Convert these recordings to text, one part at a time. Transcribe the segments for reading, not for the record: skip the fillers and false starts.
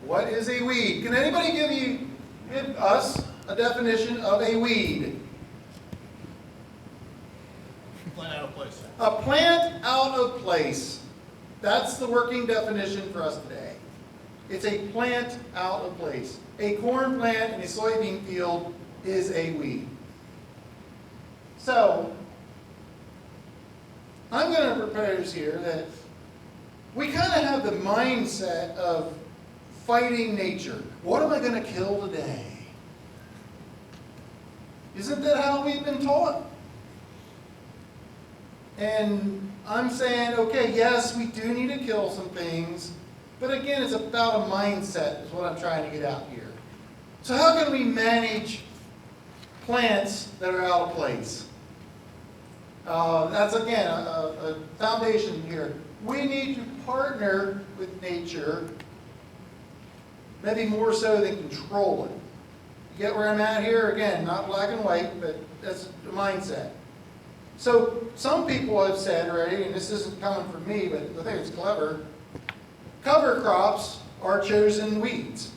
What is a weed? Can anybody give us a definition of a weed? Plant out of place. A plant out of place. That's the working definition for us today. It's a plant out of place. A corn plant in a soybean field is a weed. So, I'm going to propose here that we kind of have the mindset of fighting nature. What am I going to kill today? Isn't that how we've been taught? And I'm saying, okay, yes, we do need to kill some things, but again, it's about a mindset is what I'm trying to get out here. So how can we manage plants that are out of place? That's, again, a foundation here. We need to partner with nature, maybe more so than control it. You get where I'm at here? Again, not black and white, but that's the mindset. So some people have said already, and this isn't coming from me, but I think it's clever, cover crops are chosen weeds.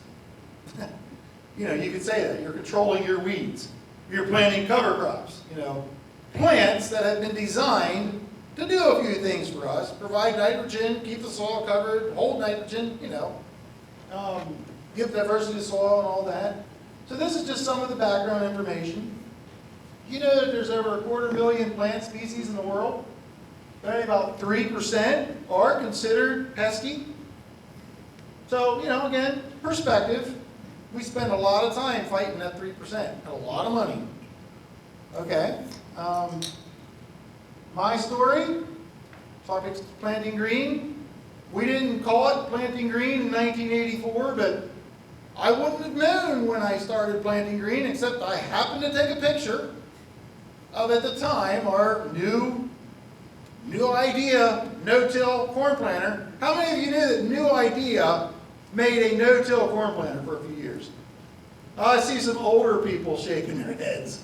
You know, you could say that. You're controlling your weeds. You're planting cover crops, you know. Plants that have been designed to do a few things for us. Provide nitrogen, keep the soil covered, hold nitrogen, you know. Give diversity to soil and all that. So this is just some of the background information. You know that there's over 250,000 plant species in the world. Only about 3% are considered pesky. So, you know, again, perspective. We spend a lot of time fighting that 3%, and a lot of money. Okay. My story, topics planting green. We didn't call it planting green in 1984, but I wouldn't have known when I started planting green, except I happened to take a picture of, at the time, our new idea no-till corn planter. How many of you knew that New Idea made a no-till corn planter for a few years? I see some older people shaking their heads.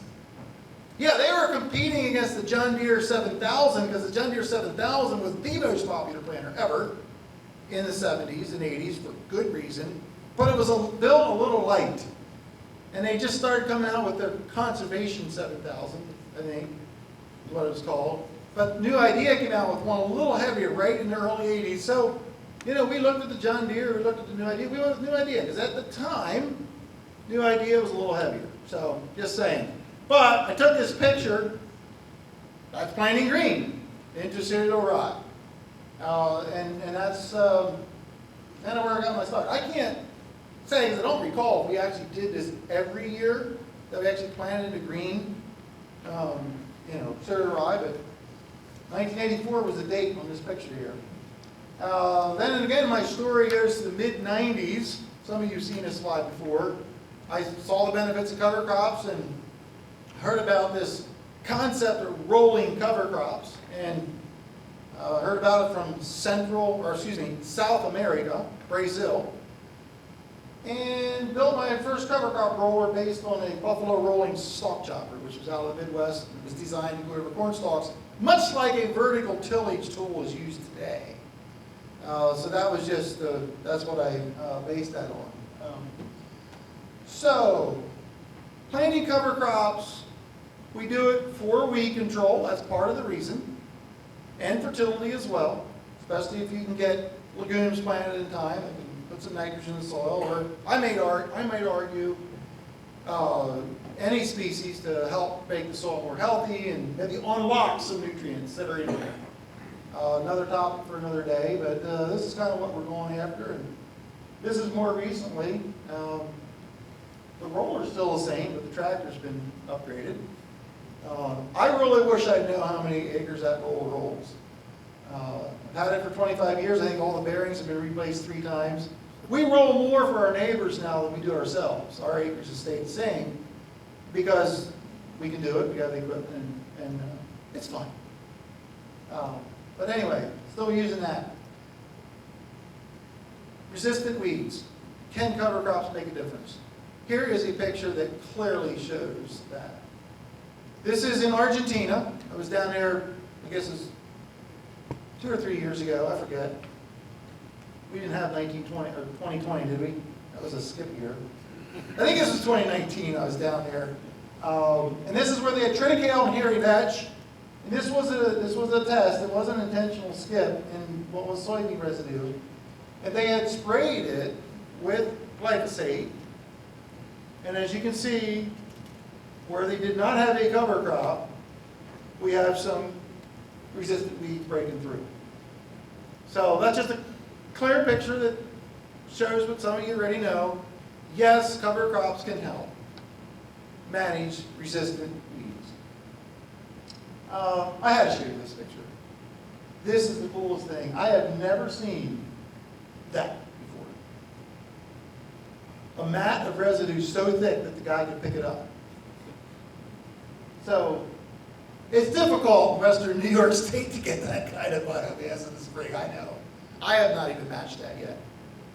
Yeah, they were competing against the John Deere 7000 because the John Deere 7000 was the most popular planter ever in the 70s and 80s for good reason. But it was built a little light. And they just started coming out with their Conservation 7000, I think is what it was called. But New Idea came out with one a little heavier right in the early 80s. So, you know, we looked at the John Deere, we looked at the New Idea. We went with New Idea because at the time, New Idea was a little heavier. So, just saying. But I took this picture, that's planting green, interstitial rot. And that's kind of where I got my start. I can't say, because I don't recall if we actually did this every year, that we actually planted into green, you know, certain rye, but 1984 was the date on this picture here. Then and again, my story goes to the mid-90s. Some of you have seen this slide before. I saw the benefits of cover crops and heard about this concept of rolling cover crops, and heard about it from South America, Brazil, and built my first cover crop roller based on a Buffalo rolling stalk chopper, which was out of the Midwest and was designed to go over corn stalks, much like a vertical tillage tool is used today. So that was just, that's what I based that on. So, planting cover crops, we do it for weed control, that's part of the reason, and fertility as well, especially if you can get legumes planted in time and put some nitrogen in the soil, or I might argue any species to help make the soil more healthy and maybe unlock some nutrients that are in there. Another topic for another day, but this is kind of what we're going after, and this is more recently. The roller's still the same, but the tractor's been upgraded. I really wish I knew how many acres that roller rolls. I've had it for 25 years. I think all the bearings have been replaced 3 times. We roll more for our neighbors now than we do ourselves. Our acres have stayed the same because we can do it. We have the equipment, and it's fun. But anyway, still using that. Resistant weeds. Can cover crops make a difference? Here is a picture that clearly shows that. This is in Argentina. I was down there, I guess it was 2 or 3 years ago, I forget. We didn't have 2020, did we? That was a skip year. I think this was 2019, I was down there. And this is where they had triticale and hairy vetch. And this was a test, it wasn't an intentional skip in what was soybean residue. And they had sprayed it with glyphosate. And as you can see, where they did not have a cover crop, we have some resistant weeds breaking through. So that's just a clear picture that shows what some of you already know. Yes, cover crops can help manage resistant weeds. I had to show you this picture. This is the coolest thing. I have never seen that before. A mat of residue so thick that the guy could pick it up. So it's difficult in western New York State to get that kind of biomass in the spring, I know. I have not even matched that yet.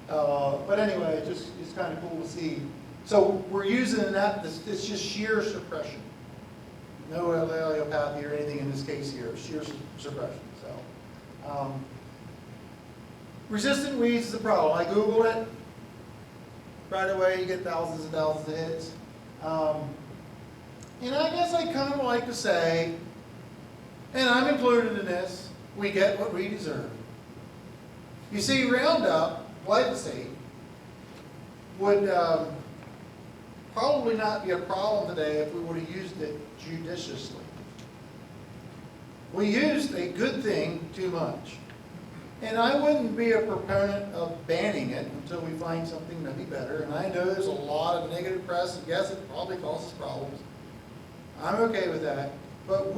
But anyway, it's kind of cool to see. So we're using that, it's just sheer suppression. No Lilliopathy or anything in this case here, sheer suppression. So, resistant weeds is a problem. I Googled it. Right away, you get thousands and thousands of hits. And I guess I kind of like to say, and I'm included in this, we get what we deserve. You see, Roundup, glyphosate, would probably not be a problem today if we would have used it judiciously. We used a good thing too much. And I wouldn't be a proponent of banning it until we find something maybe better. And I know there's a lot of negative press, and yes, it probably causes problems. I'm okay with that. But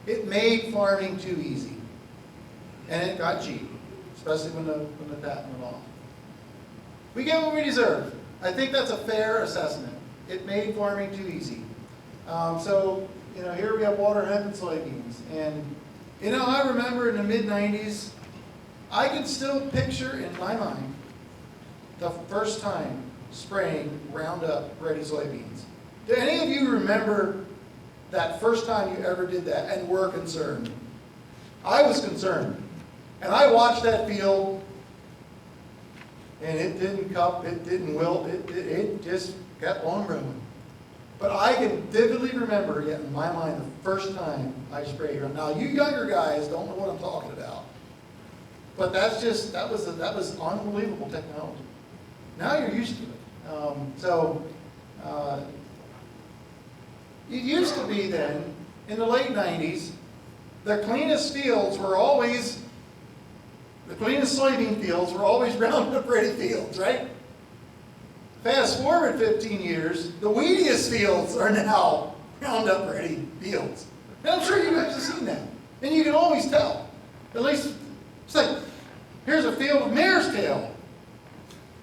it made farming too easy. And it got cheap, especially when the patent went off. We get what we deserve. I think that's a fair assessment. It made farming too easy. So, here we have water, hemp, and soybeans. And, I remember in the mid-90s, I can still picture in my mind the first time spraying Roundup ready soybeans. Do any of you remember that first time you ever did that and were concerned? I was concerned. And I watched that field, and it didn't cup, it didn't wilt, it just kept on growing. But I can vividly remember, yet in my mind, the first time I sprayed Roundup. Now, you younger guys don't know what I'm talking about. But that was unbelievable technology. Now you're used to it. It used to be then, in the late 90s, the cleanest soybean fields were always Roundup ready fields, right? Fast forward 15 years, the weediest fields are now Roundup ready fields. And I'm sure you guys have seen that. And you can always tell. At least, it's like, here's a field of mare's tail.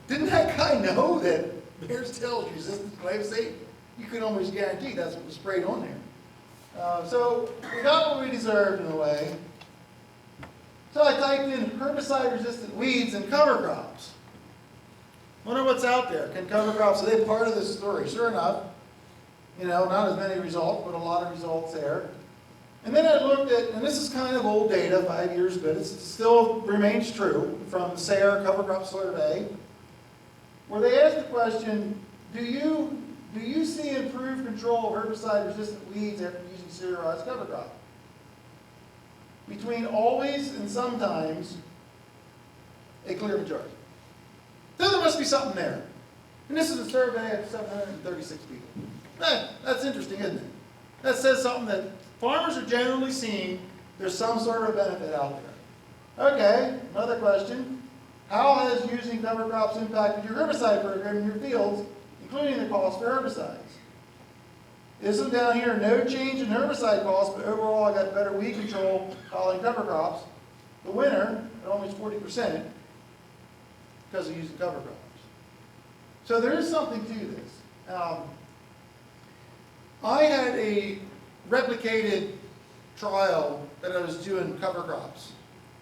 Didn't that guy know that mare's tail is resistant to glyphosate? You can almost guarantee that's what was sprayed on there. So we got what we deserved in a way. So I typed in herbicide-resistant weeds and cover crops. Wonder what's out there. Can cover crops, are they part of this story? Sure enough, not as many results, but a lot of results there. And then I looked at, and this is kind of old data, 5 years, but it still remains true, from SARE Cover Crop Survey, where they asked the question, do you see improved control of herbicide-resistant weeds after using cerealized cover crop? Between always and sometimes, a clear majority. So there must be something there. And this is a survey of 736 people. That's interesting, isn't it? That says something that farmers are generally seeing there's some sort of benefit out there. Okay, another question. How has using cover crops impacted your herbicide program in your fields, including the cost for herbicides? Isn't down here no change in herbicide costs, but overall I got better weed control following cover crops. The winner at almost 40% because of using cover crops. So there is something to this. I had a replicated trial that I was doing cover crops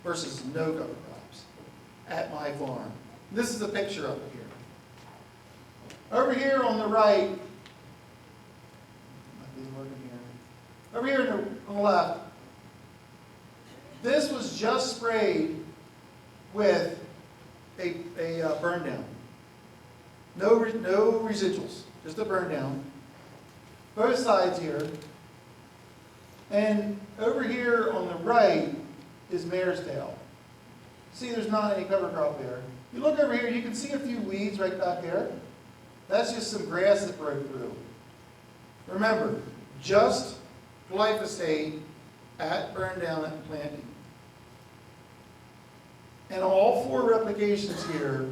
versus no cover crops at my farm. This is a picture of it here. Over here on the right, over here on the left, this was just sprayed with a burn down. No residuals, just a burn down. Both sides here. And over here on the right is mare's tail. See, there's not any cover crop there. You look over here, you can see a few weeds right back there. That's just some grass that broke through. Remember, just glyphosate at burn down at planting. And all 4 replications here,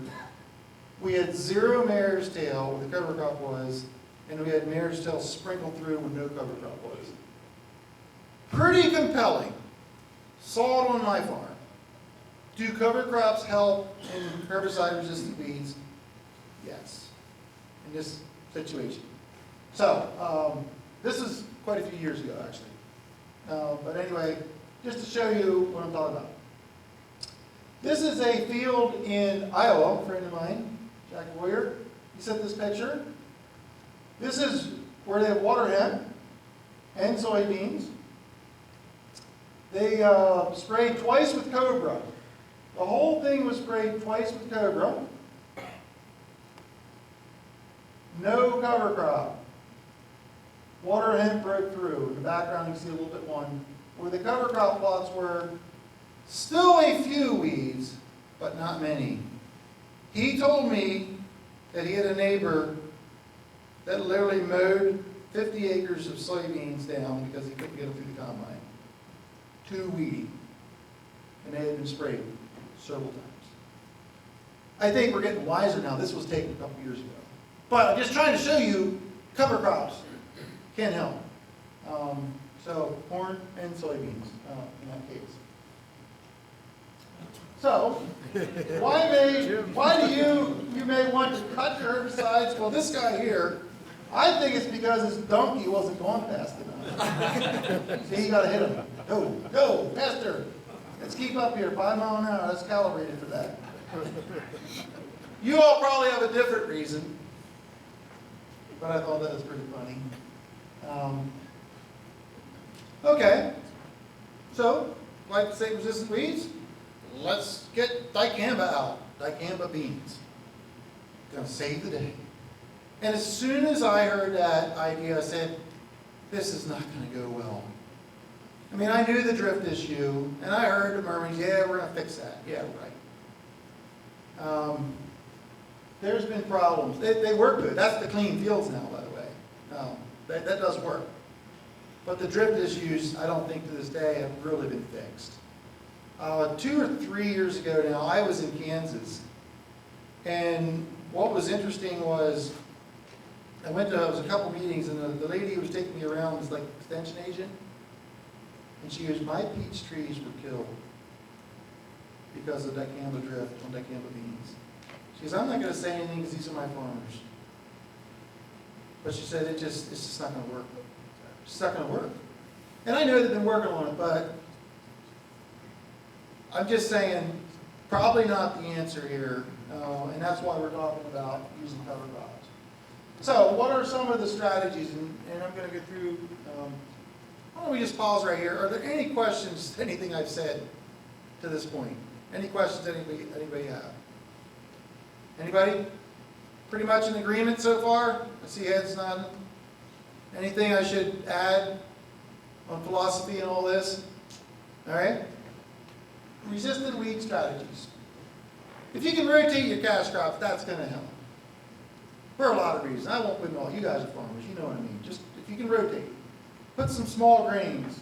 we had 0 mare's tail where the cover crop was, and we had mare's tail sprinkled through when no cover crop was. Pretty compelling. Saw it on my farm. Do cover crops help in herbicide-resistant weeds? Yes, in this situation. So, this is quite a few years ago, actually. But anyway, just to show you what I'm talking about. This is a field in Iowa, a friend of mine, Jack Warrior. He sent this picture. This is where they have water hemp and soybeans. They sprayed twice with Cobra. The whole thing was sprayed twice with Cobra. No cover crop. Water hemp broke through. In the background you can see a little bit one. Where the cover crop plots were, still a few weeds, but not many. He told me that he had a neighbor that literally mowed 50 acres of soybeans down because he couldn't get them through the combine. Too weedy. And they had been sprayed several times. I think we're getting wiser now. This was taken a couple years ago. But I'm just trying to show you cover crops can help. So corn and soybeans in that case. So, why do you may want to cut your herbicides? Well, this guy here, I think it's because his donkey wasn't going fast enough. See, you got to hit him. Go, faster. Let's keep up here, 5 miles an hour. That's calibrated for that. You all probably have a different reason, but I thought that was pretty funny. Okay, so glyphosate-resistant weeds. Let's get dicamba out, dicamba beans. Gonna save the day. And as soon as I heard that idea, I said, this is not gonna go well. I mean, I knew the drift issue, and I heard the murmurings, yeah, we're gonna fix that. Yeah, right. There's been problems. They work good. That's the clean fields now, by the way. That does work. But the drift issues, I don't think to this day have really been fixed. 2 or 3 years ago now, I was in Kansas, and what was interesting was I was a couple meetings, and the lady who was taking me around was like an extension agent, and she goes, my peach trees were killed because of dicamba drift on dicamba beans. She goes, I'm not going to say anything because these are my farmers. But she said, it's just not going to work. It's not going to work. And I know they've been working on it, but I'm just saying, probably not the answer here, and that's why we're talking about using cover crops. So, what are some of the strategies? And I'm going to go through. Why don't we just pause right here? Are there any questions to anything I've said to this point? Any questions anybody have? Anybody? Pretty much in agreement so far? I see heads nodding. Anything I should add on philosophy and all this? All right? Resistant weed strategies. If you can rotate your cash crops, that's going to help. For a lot of reasons. I won't put it all. You guys are farmers. You know what I mean. Just if you can rotate. Put some small grains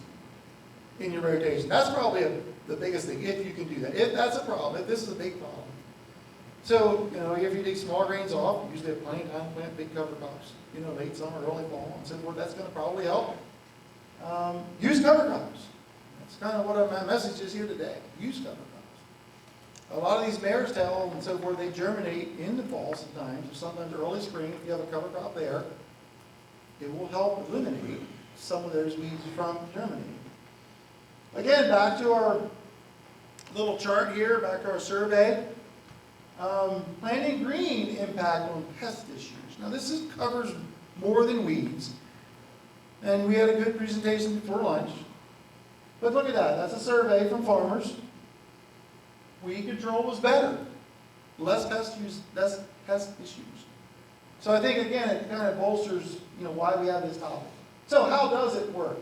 in your rotation. That's probably the biggest thing, if you can do that. If that's a problem, if this is a big problem. So, if you take small grains off, you usually have plenty of time to plant big cover crops. Late summer, early fall, and so forth. That's going to probably help. Use cover crops. That's kind of what my message is here today. Use cover crops. A lot of these mare's tail and so forth, they germinate in the fall sometimes, or sometimes early spring. If you have a cover crop there, it will help eliminate some of those weeds from germinating. Again, back to our little chart here, back to our survey. Planting green impact on pest issues. Now this covers more than weeds. And we had a good presentation before lunch. But look at that. That's a survey from farmers. Weed control was better. Less pest issues. So I think, again, it kind of bolsters, why we have this topic. So how does it work?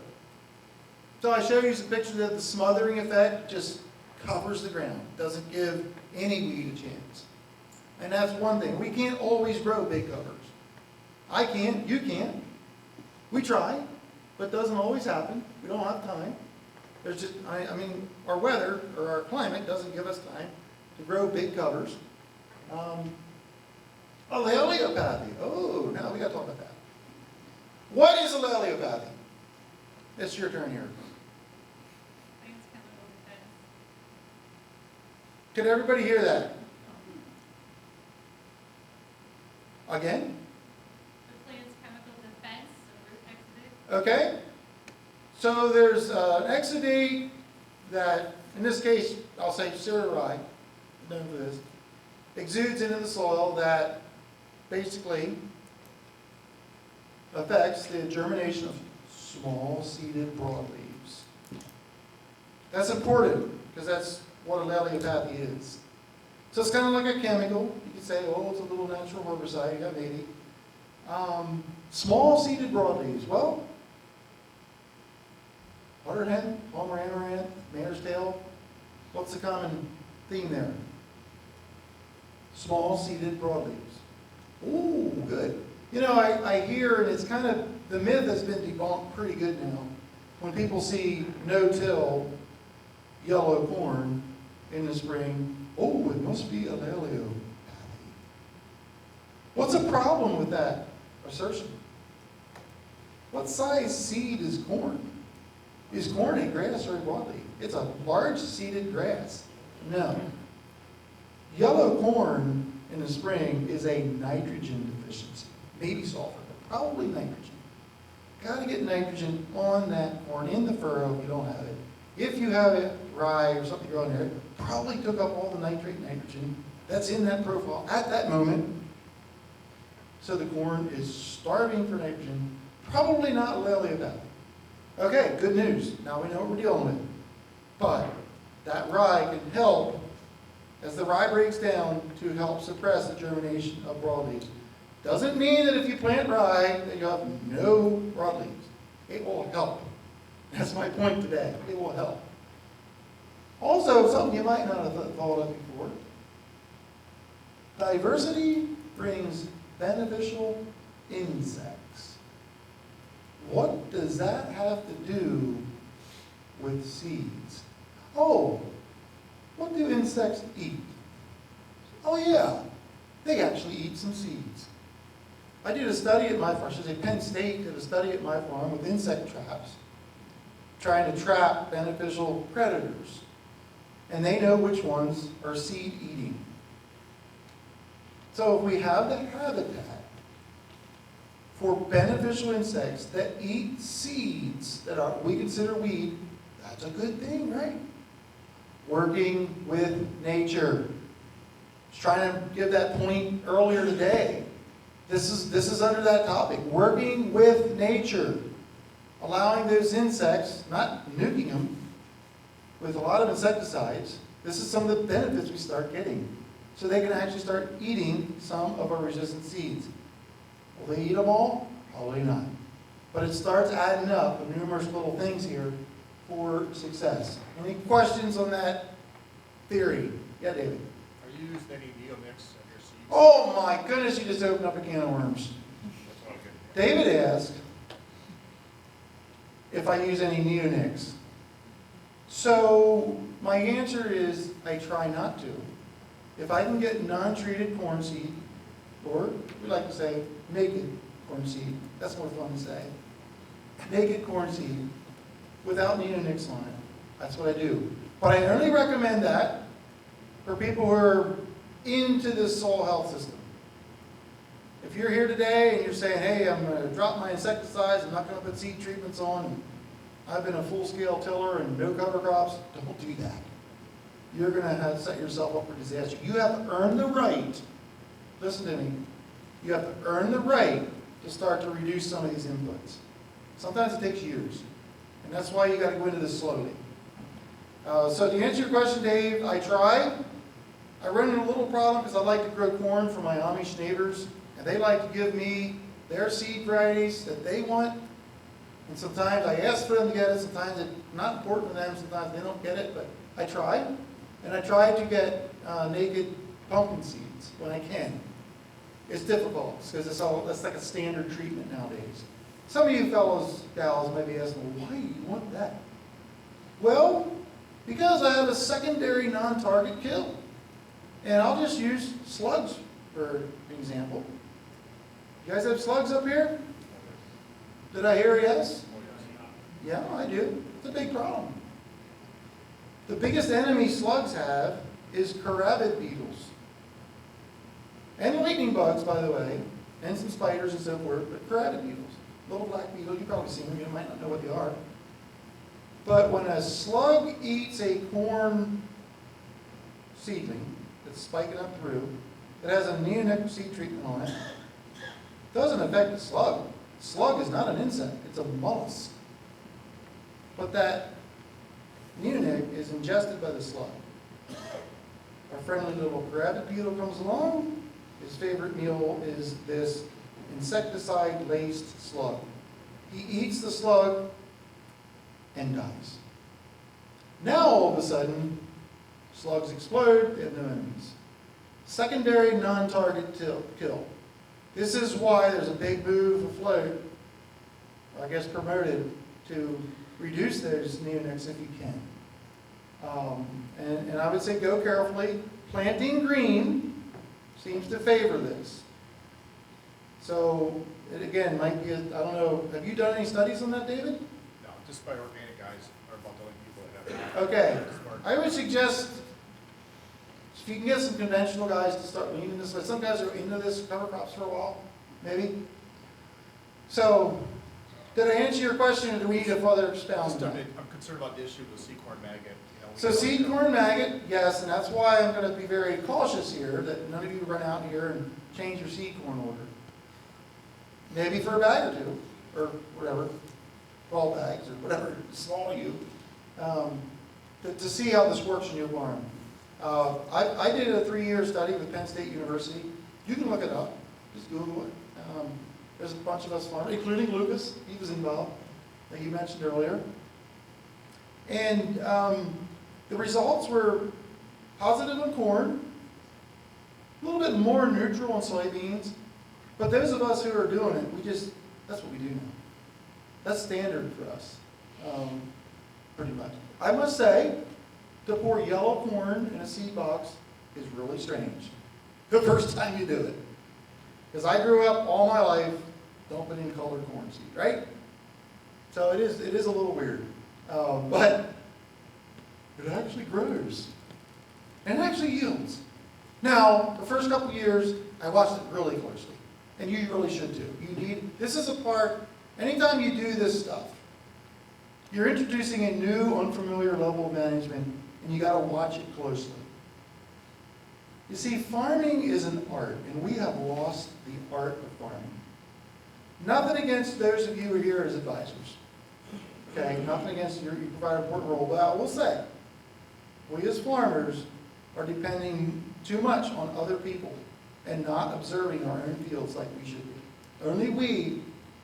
So I showed you some pictures of the smothering effect, just covers the ground, doesn't give any weed a chance. And that's one thing. We can't always grow big covers. I can't, you can't. We try, but it doesn't always happen. We don't have time. There's just, our weather or our climate doesn't give us time to grow big covers. Lilliopathy. Oh, now we got to talk about that. What is a Lilliopathy? It's your turn here. Plants chemical defense. Can everybody hear that? Again? The plant's chemical defense, so root exudate. Okay. So there's an exudate that, in this case, I'll say cereal, known for this, exudes into the soil that basically affects the germination of small seeded broadleaves. That's important because that's what a Lilliopathy is. So it's kind of like a chemical. You could say, oh, it's a little natural herbicide. Yeah, maybe. Small seeded broadleaves. Well, butterhead, palmer amaranth, mare's tail. What's the common theme there? Small seeded broadleaves. Ooh, good. I hear, and it's kind of, the myth has been debunked pretty good now. When people see no-till yellow corn in the spring, oh, it must be a Lilliopathy. What's the problem with that assertion? What size seed is corn? Is corn a grass or a broadleaf? It's a large seeded grass. No. Yellow corn in the spring is a nitrogen deficiency. Maybe sulfur, but probably nitrogen. Got to get nitrogen on that corn in the furrow if you don't have it. If you have it, rye or something growing there, it probably took up all the nitrogen that's in that profile at that moment. So the corn is starving for nitrogen. Probably not Lilliopathy. Okay, good news. Now we know what we're dealing with. But that rye can help, as the rye breaks down, to help suppress the germination of broadleaves. Doesn't mean that if you plant rye that you'll have no broadleaves. It will help. That's my point today. It will help. Also, something you might not have thought of before. Diversity brings beneficial insects. What does that have to do with seeds? Oh, what do insects eat? Oh yeah, they actually eat some seeds. I did a study at my farm, I should say Penn State did a study at my farm with insect traps, trying to trap beneficial predators. And they know which ones are seed eating. So if we have the habitat for beneficial insects that eat seeds that we consider weed, that's a good thing, right? Working with nature. I was trying to give that point earlier today. This is under that topic. Working with nature. Allowing those insects, not nuking them, with a lot of insecticides. This is some of the benefits we start getting. So they can actually start eating some of our resistant seeds. Will they eat them all? Probably not. But it starts adding up with numerous little things here for success. Any questions on that theory? Yeah, David. Are you using any neomix in your seeds? Oh my goodness, you just opened up a can of worms. That's what I'm getting at. David asked if I use any neonics. So my answer is I try not to. If I can get non-treated corn seed, or we like to say naked corn seed, that's more fun to say. Naked corn seed without neonics on it. That's what I do. But I only recommend that for people who are into this soil health system. If you're here today and you're saying, hey, I'm going to drop my insecticides, I'm not going to put seed treatments on, I've been a full-scale tiller and no cover crops, don't do that. You're going to have to set yourself up for disaster. You have to earn the right, listen to me, you have to earn the right to start to reduce some of these inputs. Sometimes it takes years, and that's why you got to go into this slowly. So to answer your question, Dave, I try. I run into a little problem because I like to grow corn for my Amish neighbors, and they like to give me their seed varieties that they want. And sometimes I ask for them to get it, sometimes it's not important to them, sometimes they don't get it, but I try. And I try to get naked pumpkin seeds when I can. It's difficult, because that's like a standard treatment nowadays. Some of you fellows, gals, may be asking, well, why do you want that? Well, because I have a secondary non-target kill. And I'll just use slugs for example. You guys have slugs up here? Did I hear a yes? Yeah, I do. It's a big problem. The biggest enemy slugs have is carabid beetles. And lightning bugs, by the way, and some spiders and so forth, but carabid beetles. Little black beetles, you've probably seen them, you might not know what they are. But when a slug eats a corn seedling that's spiking up through, it has a neonic seed treatment on it, it doesn't affect the slug. The slug is not an insect, it's a mollusk. But that neonic is ingested by the slug. Our friendly little carabid beetle comes along. His favorite meal is this insecticide-laced slug. He eats the slug and dies. Now, all of a sudden, slugs explode, they have no enemies. Secondary non-target kill. This is why there's a big move afloat, I guess promoted, to reduce those neonics if you can. And I would say go carefully. Planting green seems to favor this. So, it again might be, I don't know, have you done any studies on that, David? No, just by organic guys, or about the only people that have. Okay. I would suggest, if you can get some conventional guys to start leaning this way. Some guys are into this cover crops for a while, maybe. So, did I answer your question, or do we need to further expound on that? I'm concerned about the issue with seed corn maggot. So seed corn maggot, yes, and that's why I'm going to be very cautious here, that none of you run out here and change your seed corn order. Maybe for a bag or two, or whatever, 12 bags or whatever, small you, to see how this works in your farm. I did a 3-year study with Penn State University. You can look it up, just Google it. There's a bunch of us farmers, including Lucas, he was involved, that you mentioned earlier. And the results were positive on corn, a little bit more neutral on soybeans, but those of us who are doing it, that's what we do now. That's standard for us, pretty much. I must say, to pour yellow corn in a seed box is really strange the first time you do it. Because I grew up all my life dumping in colored corn seed, right? So it is a little weird, but it actually grows and it actually yields. Now, the first couple years, I watched it really closely, and you really should too. This is a part, anytime you do this stuff, you're introducing a new, unfamiliar level of management, and you got to watch it closely. You see, farming is an art, and we have lost the art of farming. Nothing against those of you who are here as advisors. Okay, nothing against you, you provide an important role, but I will say, we as farmers are depending too much on other people and not observing our own fields like we should be. Only we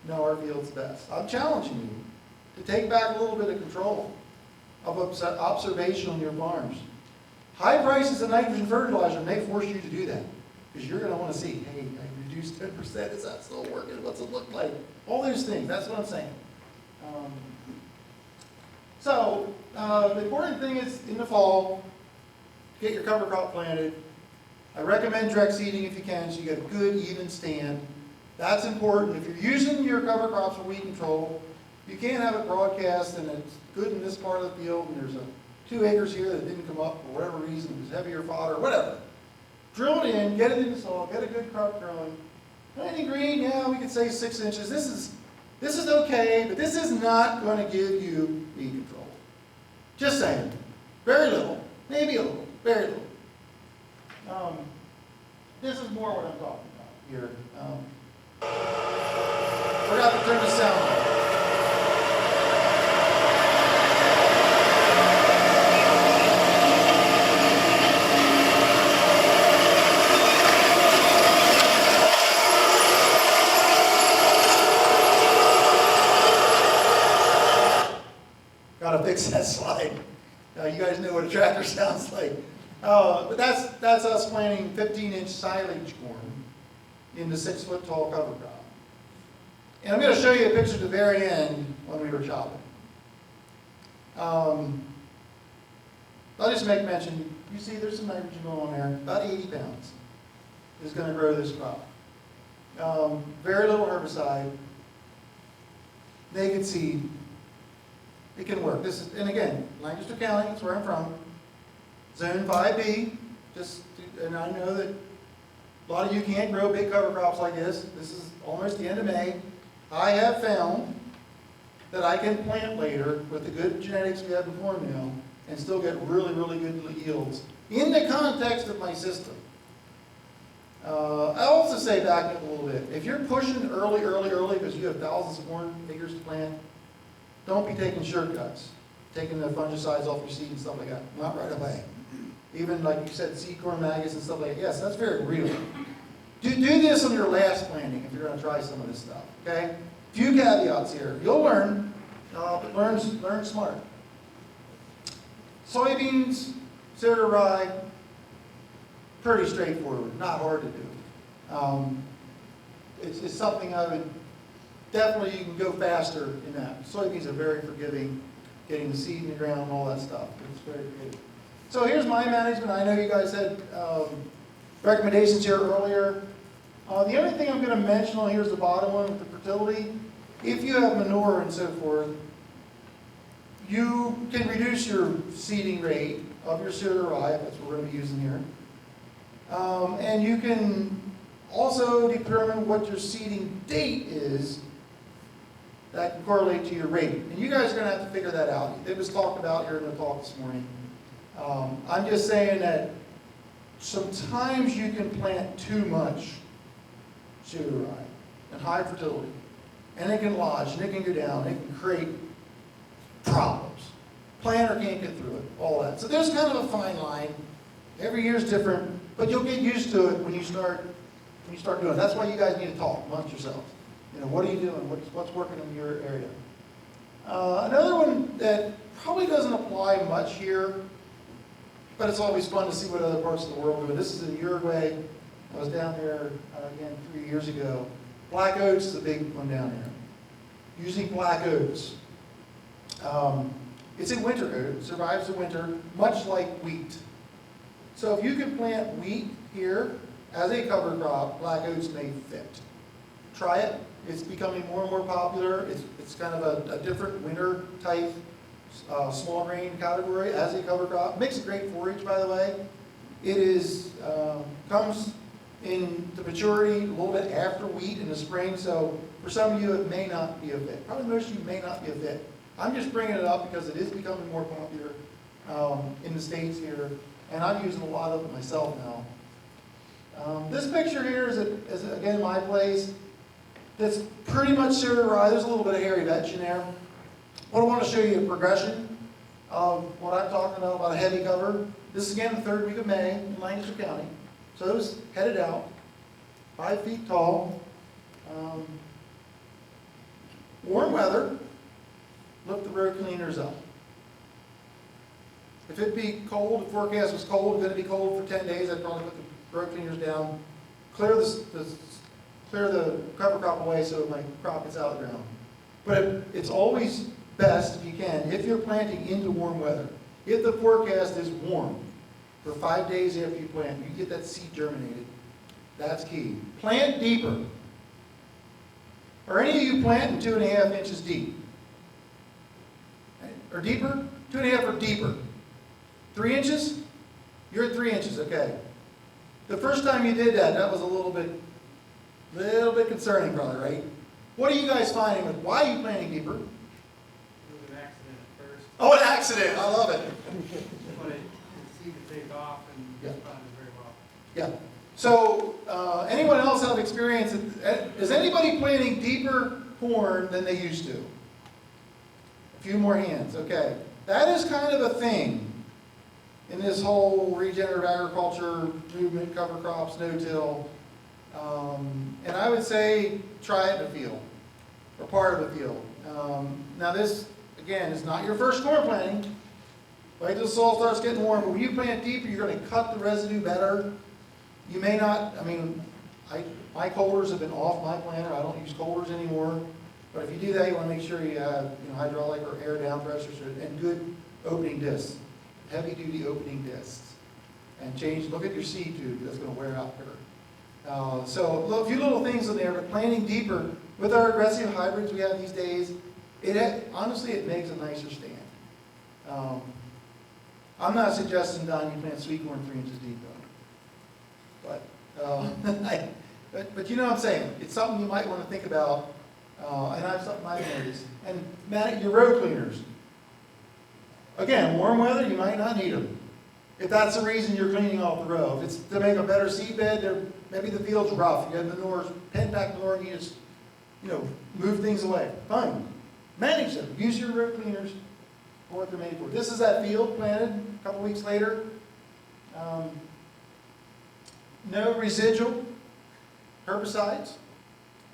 know our fields best. I'm challenging you to take back a little bit of control of observation on your farms. High prices of nitrogen fertilizer may force you to do that, because you're going to want to see, hey, I reduced 10%, is that still working? What's it look like? All those things, that's what I'm saying. The important thing is, in the fall, get your cover crop planted. I recommend direct seeding if you can, so you get a good, even stand. That's important. If you're using your cover crops for weed control, you can't have it broadcast and it's good in this part of the field, and there's 2 acres here that didn't come up for whatever reason, it was heavier fodder, whatever. Drill it in, get it in the soil, get a good crop growing. Planting green, yeah, we could say 6 inches. This is okay, but this is not going to give you weed control. Just saying. Very little. Maybe a little. Very little. This is more what I'm talking about here. Forgot to turn the sound on. tractor sounds like. But that's us planting 15-inch silage corn into 6-foot tall cover crop. And I'm going to show you a picture at the very end when we were chopping. I'll just make mention, you see there's some nitrogen going on there, about 80 pounds is going to grow this crop. Very little herbicide, naked seed. It can work. This is, and again, Lancaster County, that's where I'm from. Zone 5B, and I know that a lot of you can't grow big cover crops like this. This is almost the end of May. I have found that I can plant later with the good genetics we have in corn meal and still get really, really good yields in the context of my system. I also say back up a little bit. If you're pushing early because you have thousands of corn acres to plant, don't be taking shortcuts, taking the fungicides off your seed and stuff like that. Not right away. Even like you said, seed corn maggots and stuff like that. Yes, that's very real. Do this on your last planting if you're going to try some of this stuff. Okay? Few caveats here. You'll learn, but learn smart. Soybeans, soda rye, pretty straightforward, not hard to do. It's something I would definitely, you can go faster in that. Soybeans are very forgiving, getting the seed in the ground and all that stuff. It's very good. So here's my management. I know you guys had recommendations here earlier. The only thing I'm going to mention on here is the bottom one with the fertility. If you have manure and so forth, you can reduce your seeding rate of your soda rye, if that's what we're going to be using here. And you can also determine what your seeding date is that can correlate to your rate. And you guys are going to have to figure that out. It was talked about here in the talk this morning. I'm just saying that sometimes you can plant too much soda rye and high fertility. And it can lodge, and it can go down, it can create problems. Planter can't get through it, all that. So there's kind of a fine line. Every year is different, but you'll get used to it when you start doing it. That's why you guys need to talk amongst yourselves. You know, what are you doing? What's working in your area? Another one that probably doesn't apply much here, but it's always fun to see what other parts of the world do. This is in Uruguay. I was down there, again, 3 years ago. Black oats is a big one down there. Using black oats. It's a winter oat. It survives the winter, much like wheat. So if you can plant wheat here as a cover crop, black oats may fit. Try it. It's becoming more and more popular. It's kind of a different winter type small grain category as a cover crop. Makes a great forage, by the way. It is comes into maturity a little bit after wheat in the spring, so for some of you it may not be a fit. Probably most of you may not be a fit. I'm just bringing it up because it is becoming more popular in the States here, and I'm using a lot of it myself now. This picture here is again my place. That's pretty much soda rye. There's a little bit of hairy vetch in there. What I want to show you a progression of what I'm talking about a heavy cover. This is again the 3rd week of May in Lancaster County. So those headed out, 5 feet tall. Warm weather, lift the road cleaners up. If it'd be cold, the forecast was cold, going to be cold for 10 days, I'd probably put the road cleaners down, clear the cover crop away so my crop gets out of the ground. But it's always best, if you can, if you're planting into warm weather. If the forecast is warm for 5 days after you plant, you get that seed germinated. That's key. Plant deeper. Are any of you planting 2.5 inches deep? Or deeper? 2.5 or deeper? 3 inches? You're at 3 inches, okay. The first time you did that, that was a little bit concerning probably, right? What are you guys finding with, why are you planting deeper? It was an accident at first, Oh, an accident, I love it. but it seemed to take off and Yeah. responded very well. Yeah. So, anyone else have experience? Is anybody planting deeper corn than they used to? A few more hands, okay. That is kind of a thing in this whole regenerative agriculture movement, cover crops, no-till. And I would say try it in the field, or part of the field. Now this, again, is not your first corn planting. Wait till the soil starts getting warm. But when you plant deeper, you're going to cut the residue better. You may not, I mean, my colders have been off my planter. I don't use colders anymore. But if you do that, you want to make sure you have hydraulic or air down pressures and good opening discs, heavy-duty opening discs. And look at your seed tube. That's going to wear out quicker. So a few little things in there, but planting deeper with our aggressive hybrids we have these days, honestly, it makes a nicer stand. I'm not suggesting, Don, you plant sweet corn 3 inches deep, though. But you know what I'm saying. It's something you might want to think about, and that's something I've noticed. And man, your row cleaners. Again, warm weather, you might not need them. If that's the reason you're cleaning off the row. If it's to make a better seed bed, maybe the field's rough. You have manure, pen-packed manure, and you just, move things away. Fine. Manage them. Use your row cleaners for what they're made for. This is that field planted a couple weeks later. No residual herbicides.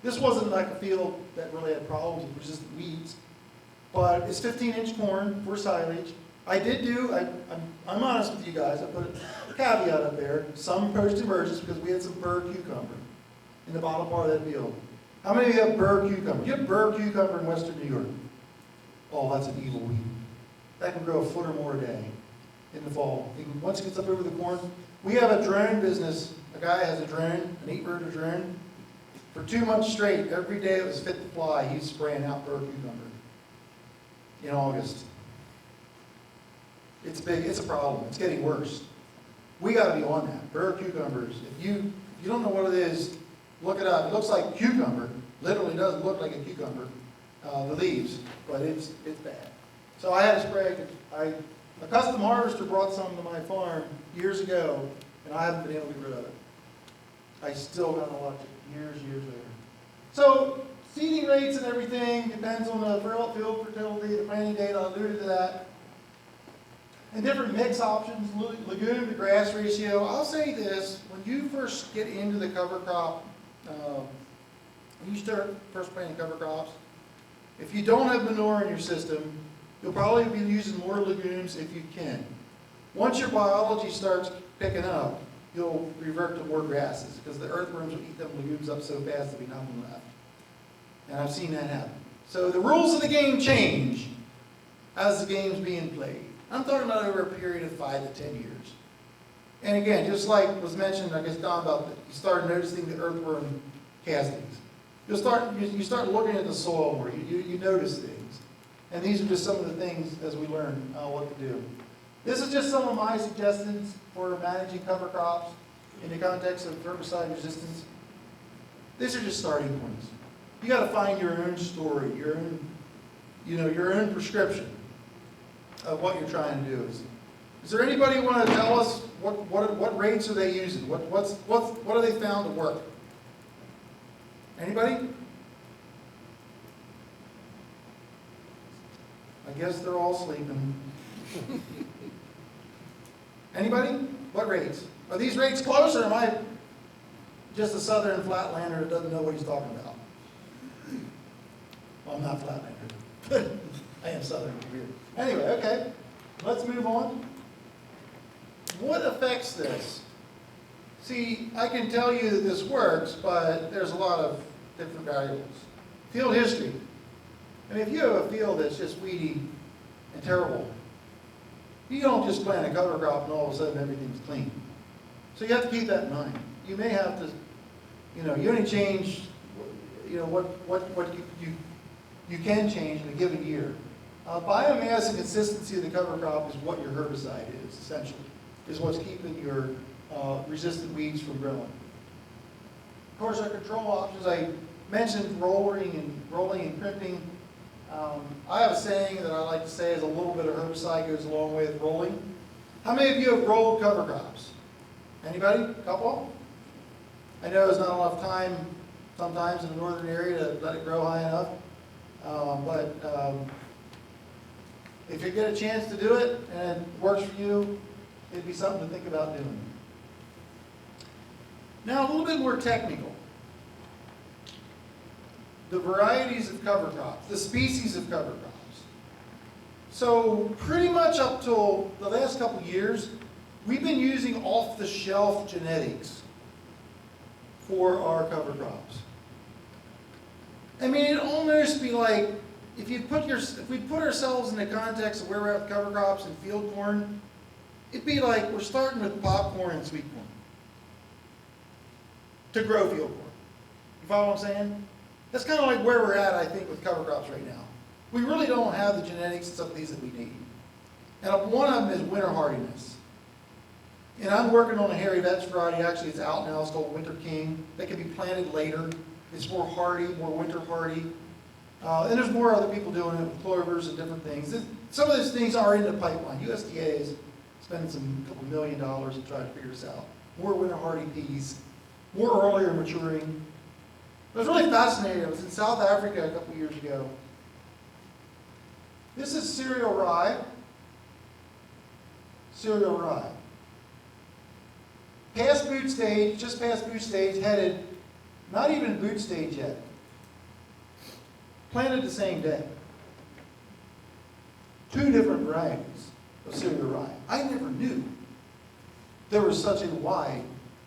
This wasn't like a field that really had problems with resistant weeds, but it's 15-inch corn for silage. I'm honest with you guys, I put a caveat up there, some post-emergence because we had some burr cucumber in the bottom part of that field. How many of you have burr cucumber? You have burr cucumber in western New York. Oh, that's an evil weed. That can grow a foot or more a day in the fall. Once it gets up over the corn, we have a drone business. A guy has a drone, an 8-rotor drone. For 2 months straight, every day it was fit to fly, he's spraying out burr cucumber in August. It's big, it's a problem, it's getting worse. We got to be on that. Burr cucumbers, if you don't know what it is, look it up. It looks like cucumber, literally doesn't look like a cucumber, the leaves, but it's bad. So I had to spray, a custom harvester brought some to my farm years ago, and I haven't been able to get rid of it. I still got to watch it years later. So seeding rates and everything depends on the field fertility, the planting date, I alluded to that. And different mix options, legume to grass ratio. I'll say this, when you first get into the cover crop, when you start first planting cover crops, if you don't have manure in your system, you'll probably be using more legumes if you can. Once your biology starts picking up, you'll revert to more grasses because the earthworms will eat them legumes up so fast there'll be nothing left. And I've seen that happen. So the rules of the game change as the game's being played. I'm talking about over a period of 5 to 10 years. And again, just like was mentioned, I guess, Don, about that, you start noticing the earthworm castings. You start looking at the soil more. You notice things. And these are just some of the things as we learn what to do. This is just some of my suggestions for managing cover crops in the context of herbicide resistance. These are just starting points. You got to find your own story, your own prescription of what you're trying to do. Is there anybody who want to tell us what rates are they using? What have they found to work? Anybody? I guess they're all sleeping. Anybody? What rates? Are these rates close, or am I just a southern flatlander that doesn't know what he's talking about? Well, I'm not flatlander. I am southern here. Anyway, okay. Let's move on. What affects this? See, I can tell you that this works, but there's a lot of different variables. Field history. I mean, if you have a field that's just weedy and terrible, you don't just plant a cover crop and all of a sudden everything's clean. So you have to keep that in mind. You may have to, you only change, what you can change in a given year. Biomass and consistency of the cover crop is what your herbicide is, essentially, is what's keeping your resistant weeds from growing. Of course, our control options, I mentioned rolling and crimping. I have a saying that I like to say is a little bit of herbicide goes a long way with rolling. How many of you have rolled cover crops? Anybody? A couple? I know there's not enough time sometimes in the northern area to let it grow high enough. But if you get a chance to do it and it works for you, it'd be something to think about doing. Now, a little bit more technical. The varieties of cover crops, the species of cover crops. So pretty much up till the last couple of years, we've been using off-the-shelf genetics for our cover crops. I mean, it'd almost be like, if we put ourselves in the context of where we're at with cover crops and field corn, it'd be like we're starting with popcorn and sweet corn to grow field corn. You follow what I'm saying? That's kind of like where we're at, I think, with cover crops right now. We really don't have the genetics and some of these that we need. And one of them is winter hardiness. And I'm working on a hairy vetch variety. Actually, it's out now. It's called Winter King. That can be planted later. It's more hardy, more winter hardy. And there's more other people doing it with clovers and different things. Some of those things are in the pipeline. USDA is spending some couple $1 million to try to figure this out. More winter hardy peas, more earlier maturing. It was really fascinating. I was in South Africa a couple years ago. This is cereal rye. Cereal rye. Past boot stage, just past boot stage, headed, not even boot stage yet. Planted the same day. 2 different varieties of cereal rye. I never knew there was such a wide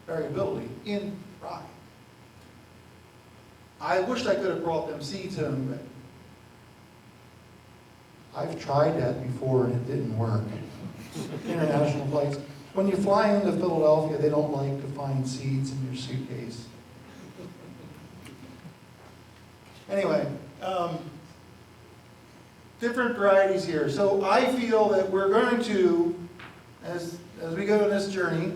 variability in rye. I wished I could have brought them seeds home, but I've tried that before and it didn't work. International flights. When you fly into Philadelphia, they don't like to find seeds in your suitcase. Anyway, different varieties here. So I feel that we're going to, as we go on this journey,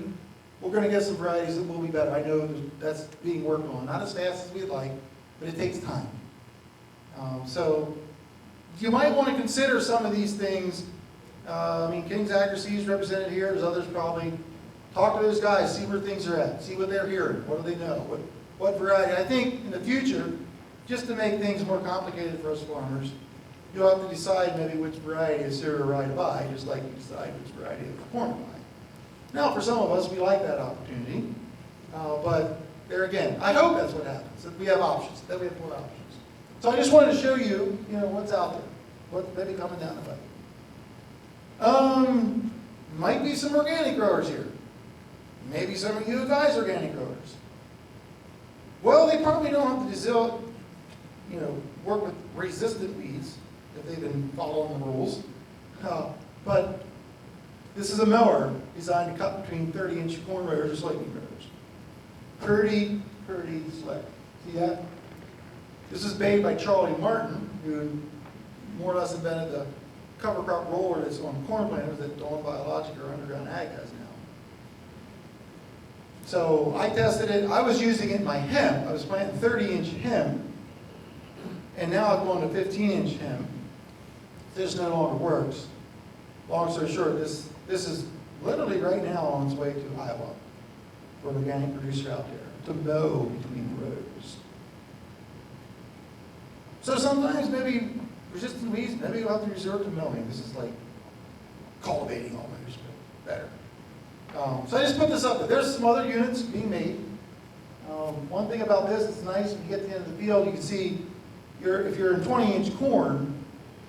we're going to get some varieties that will be better. I know that's being worked on. Not as fast as we'd like, but it takes time. So you might want to consider some of these things. I mean, King's Accuracy is represented here. There's others probably. Talk to those guys. See where things are at. See what they're hearing. What do they know? What variety? I think in the future, just to make things more complicated for us farmers, you'll have to decide maybe which variety of cereal rye to buy, just like you decide which variety of corn to buy. Now, for some of us, we like that opportunity. But there again, I hope that's what happens, that we have options, that we have more options. So I just wanted to show you, what's out there, what's maybe coming down the pipe. Might be some organic growers here. Maybe some of you guys are organic growers. Well, they probably don't have to work with resistant weeds if they've been following the rules. But this is a mower designed to cut between 30-inch corn rowers or soybean rowers. Pretty slick. See that? This is made by Charlie Martin, who more or less invented the cover crop roller that's on corn planters that Dawn Biologic or Underground Ag has now. So I tested it. I was using it in my hemp. I was planting 30-inch hemp, and now I've gone to 15-inch hemp. This no longer works. Long story short, this is literally right now on its way to Iowa for an organic producer out there to mow between the rows. So sometimes maybe resistant weeds, maybe you'll have to resort to mowing. This is like cultivating almost, but better. So I just put this up there. There's some other units being made. One thing about this, it's nice when you get to the end of the field, you can see if you're in 20-inch corn,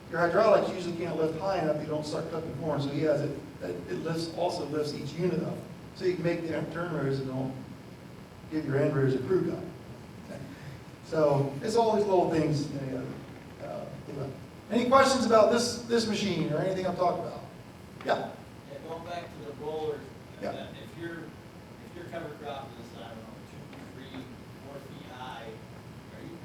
your hydraulics usually can't lift high enough, you don't start cutting corn. So he has it also lifts each unit up. So you can make the turn rows and don't give your end rows a crew cut. So it's all these little things. Any questions about this machine or anything I'm talking about? Yeah. Yeah, going back to the rollers, Yeah. if your cover crop is, I don't know, 2, 3, 4 feet high, are you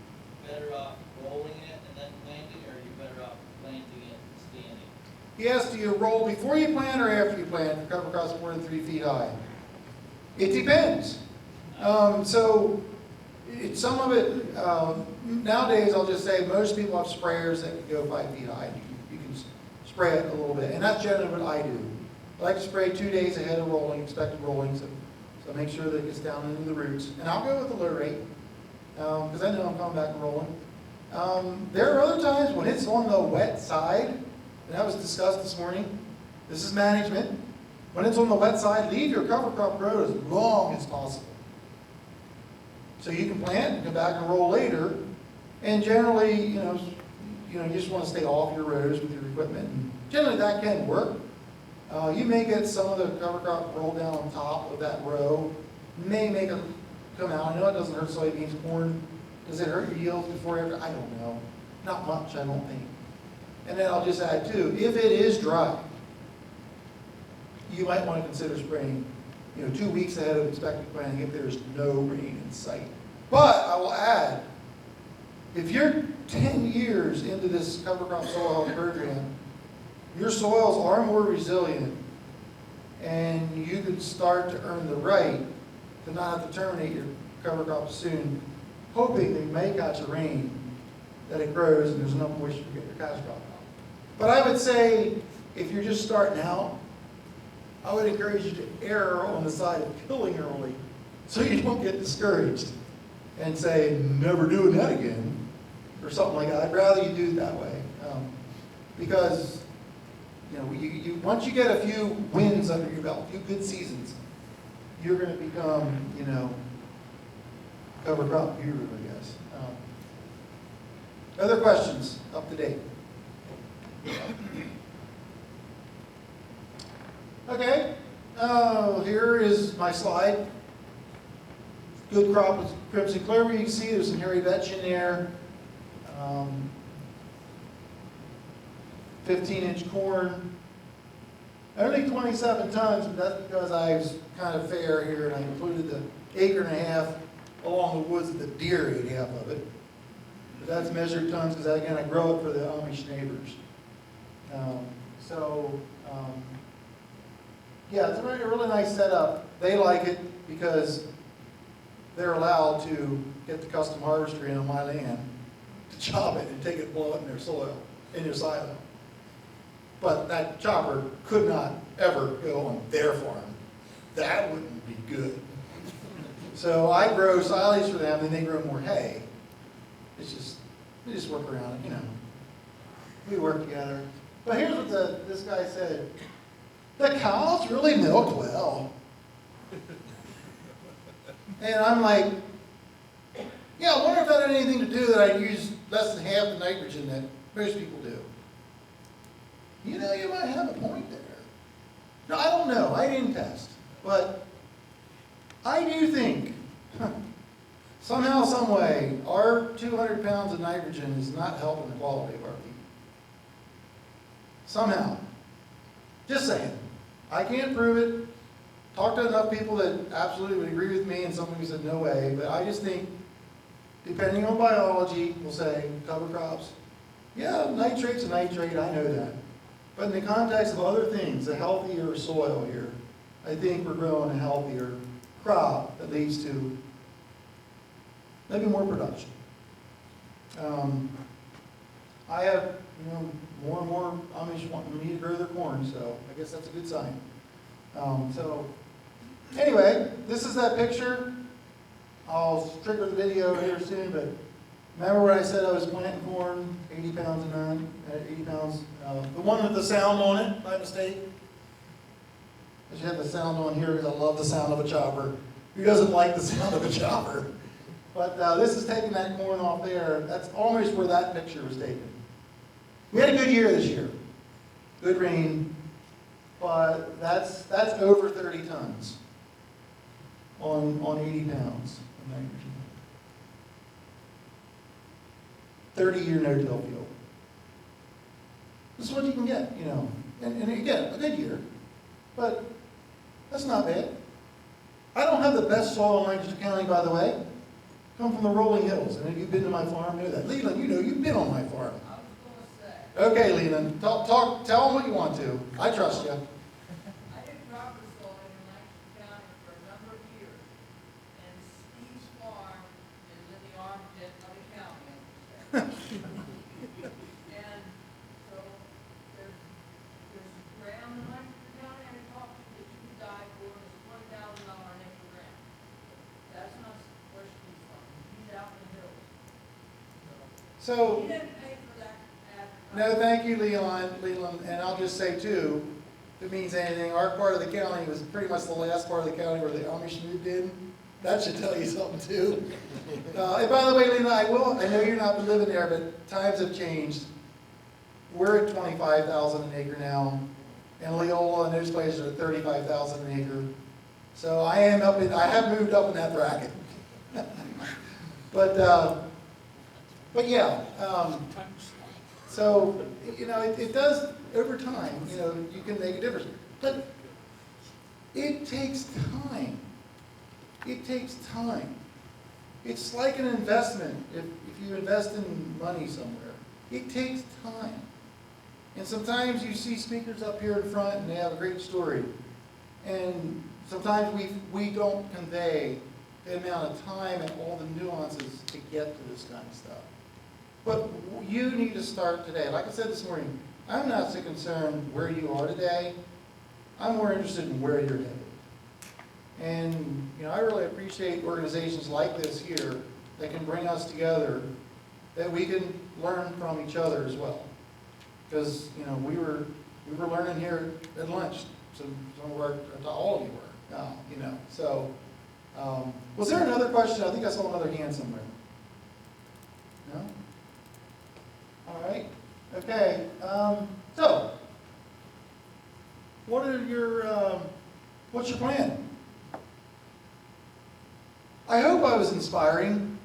better off rolling it and then planting, or are you better off planting it and standing? He asked, do you roll before you plant or after you plant for cover crops more than 3 feet high? It depends. So some of it, nowadays I'll just say most people have sprayers that can go 5 feet high. You can spray it a little bit, and that's generally what I do. I like to spray 2 days ahead of rolling, expected rolling, so make sure that it gets down into the roots. And I'll go with the low rate, because I know I'm coming back and rolling. There are other times when it's on the wet side, and that was discussed this morning. This is management. When it's on the wet side, leave your cover crop grow as long as possible. So you can plant and come back and roll later. And generally, you just want to stay off your rows with your equipment and generally that can work. You may get some of the cover crop rolled down on top of that row, may make it come out. I know it doesn't hurt soybeans, corn. Does it hurt your yields before or after? I don't know. Not much, I don't think. And then I'll just add too, if it is dry, you might want to consider spraying, 2 weeks ahead of expected planting if there's no rain in sight. But I will add, if you're 10 years into this cover crop soil health program, your soils are more resilient, and you could start to earn the right to not have to terminate your cover crop soon, hoping that you may catch a rain, that it grows and there's enough moisture to get your cash crop out. But I would say, if you're just starting out, I would encourage you to err on the side of killing early so you don't get discouraged and say, never doing that again, or something like that. I'd rather you do it that way. Because, once you get a few wins under your belt, a few good seasons, you're going to become, cover crop guru, I guess. Other questions up to date? Okay, here is my slide. Good crop with crimson clover. You can see there's some hairy vetch in there. 15-inch corn. Only 27 tons, but that's because I was kind of fair here and I included the 1.5 acres along the woods that the deer ate half of it. But that's measured tons because, again, I grow it for the Amish neighbors. Yeah, it's a really nice setup. They like it because they're allowed to get the custom harvester in on my land to chop it and take it and blow it in their soil, in their silo. But that chopper could not ever go on their farm. That wouldn't be good. So I grow silage for them, and they grow more hay. We just work around it, We work together. But here's what this guy said. The cows really milk well. And I'm like, yeah, I wonder if that had anything to do that I use less than half the nitrogen that most people do. You might have a point there. No, I don't know. I didn't test. But I do think, somehow, some way, our 200 pounds of nitrogen is not helping the quality of our feed. Somehow. Just saying. I can't prove it. Talked to enough people that absolutely would agree with me and some who said no way. But I just think, depending on biology, we'll say cover crops. Yeah, nitrate's a nitrate, I know that. But in the context of other things, a healthier soil here, I think we're growing a healthier crop that leads to maybe more production. I have, more and more Amish wanting me to grow their corn, so I guess that's a good sign. Anyway, this is that picture. I'll trigger the video here soon, but remember when I said I was planting corn, 80 pounds a nine, 80 pounds, the one with the sound on it, by mistake? I should have the sound on here because I love the sound of a chopper. Who doesn't like the sound of a chopper? But this is taking that corn off there. That's almost where that picture was taken. We had a good year this year. Good rain. But that's over 30 tons on 80 pounds of nitrogen. 30-year no-till field. This is what you can get, And again, a good year. But that's not bad. I don't have the best soil in Lancaster County, by the way. Come from the rolling hills. And if you've been to my farm, you know that. Leland, you've been on my farm. I was gonna say. Okay, Leland, tell them what you want to. I trust you. I did proper soil in Lancaster County for a number of years, and Steve's farm is in the armpit of the county. And so there's ground in Lancaster County I talked to that you could die for, and it's $20,000 an acre ground. That's not where Steve's from. He's out in the hills. So, He didn't pay for that advertising. no, thank you, Leland. And I'll just say, too, if it means anything, our part of the county was pretty much the last part of the county where the Amish moved in. That should tell you something, too. And by the way, Leland, I know you're not living there, but times have changed. we're at 25,000 an acre now, and Leola and those places are at 35,000 an acre. So I have moved up in that bracket. But yeah, so, you know, it does, over time, you know, you can make a difference. But it takes time. It takes time. It's like an investment. If you invest in money somewhere, it takes time. And sometimes you see speakers up here in front and they have a great story. And sometimes we don't convey the amount of time and all the nuances to get to this kind of stuff. But you need to start today. Like I said this morning, I'm not so concerned where you are today. I'm more interested in where you're headed. And you know, I really appreciate organizations like this here that can bring us together, that we can learn from each other as well. Because you know, we were learning here at lunch. Some of our, all of you were, you know. So, was there another question? I think I saw another hand somewhere. No? All right. Okay. So, what are your what's your plan? I hope I was inspiring,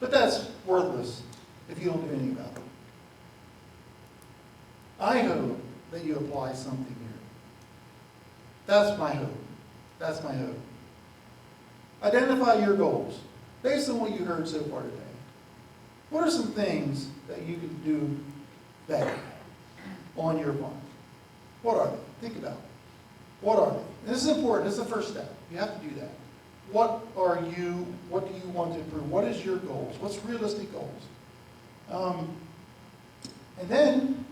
but that's worthless if you don't do anything about it. I hope that you apply something here. That's my hope. That's my hope. Identify your goals based on what you heard so far today. What are some things that you can do better on your farm? What are they? Think about it. What are they? And this is important. This is the first step. You have to do that. What do you want to improve? What is your goals? What's realistic goals? And then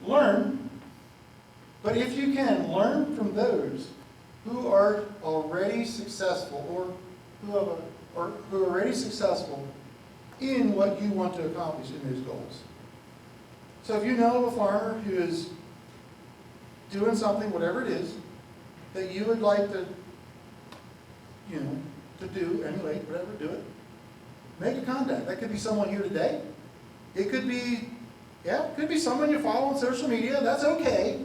learn. But if you can, learn from those who are already successful who are already successful in what you want to accomplish in those goals. So if you know of a farmer who is doing something, whatever it is, that you would like to, you know, to do, emulate, whatever, do it. Make a contact. That could be someone here today. It could be, it could be someone you follow on social media. That's okay.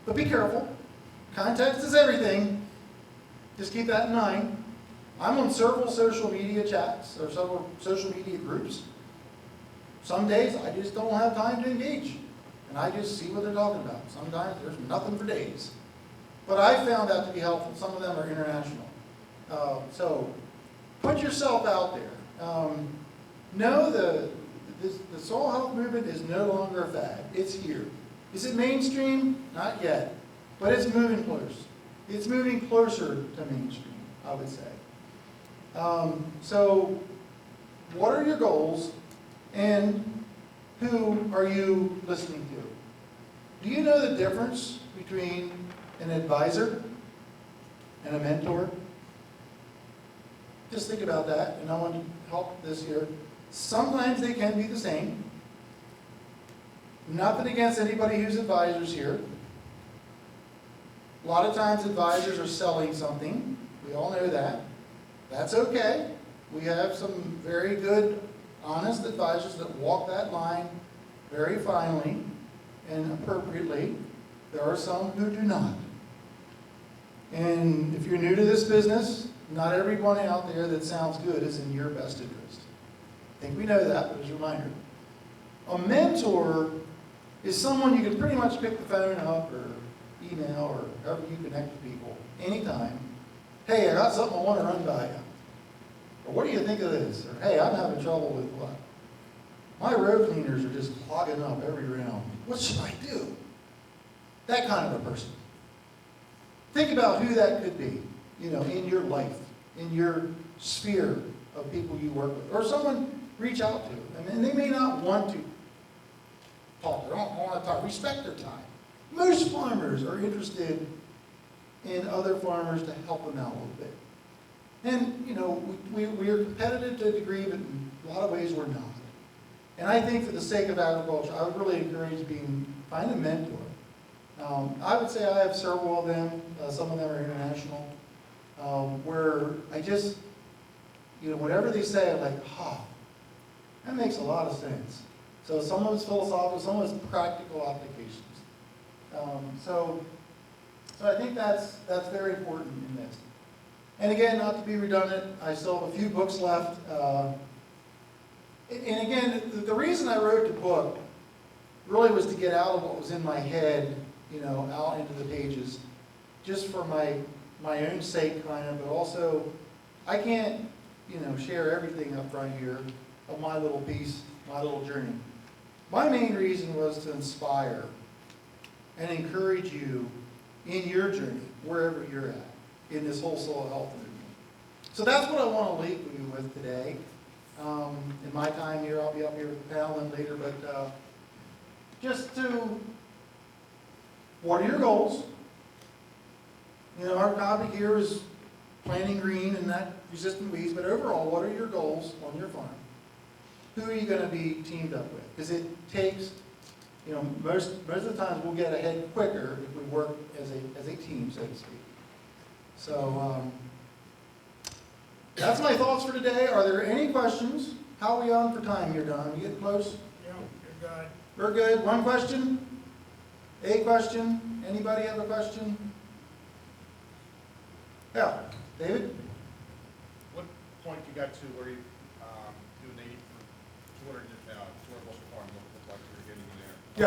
But be careful. Context is everything. Just keep that in mind. I'm on several social media chats or several social media groups. Some days I just don't have time to engage. And I just see what they're talking about. Sometimes there's nothing for days. But I found that to be helpful. Some of them are international. So put yourself out there. Know the soil health movement is no longer a fad. It's here. Is it mainstream? Not yet. But it's moving close. It's moving closer to mainstream, I would say. So what are your goals and who are you listening to? Do you know the difference between an advisor and a mentor? Just think about that, and I want to help this here. Sometimes they can be the same. Nothing against anybody who's advisors here. A lot of times advisors are selling something. We all know that. That's okay. We have some very good, honest advisors that walk that line very finely and appropriately. There are some who do not. And if you're new to this business, not everyone out there that sounds good is in your best interest. I think we know that, but as a reminder. A mentor is someone you can pretty much pick the phone up or email or however you connect with people anytime. Hey, I got something I want to run by you. Or what do you think of this? Or hey, I'm having trouble with what? My road cleaners are just clogging up every round. What should I do? That kind of a person. Think about who that could be, you know, in your life, in your sphere of people you work with. Or someone reach out to. And they may not want to talk. They don't want to talk. Respect their time. Most farmers are interested in other farmers to help them out a little bit. And, you know, we are competitive to a degree, but in a lot of ways we're not. And I think for the sake of agriculture, I would really encourage find a mentor. I would say I have several of them. Some of them are international. Where I just, you know, whatever they say, I'm like, that makes a lot of sense. So some of it's philosophical, some of it's practical applications. So I think that's very important in this. And again, not to be redundant, I still have a few books left. And again, the reason I wrote the book really was to get out of what was in my head, out into the pages, just for my own sake kind of, but also I can't, share everything up right here of my little piece, my little journey. My main reason was to inspire and encourage you in your journey, wherever you're at, in this whole soil health movement. So that's what I want to leave you with today. In my time here, I'll be up here with the panel then later, but just to, what are your goals? Our topic here is planting green and not resistant weeds, but overall, what are your goals on your farm? Who are you going to be teamed up with? Because it takes, most of the times we'll get ahead quicker if we work as a team, so to speak. So that's my thoughts for today. Are there any questions? How are we on for time here, Don? We getting close? Yeah, you're good. We're good. One question? A question? Anybody have a question? Yeah, David? What point you got to where you, do native for 200 bushel farm look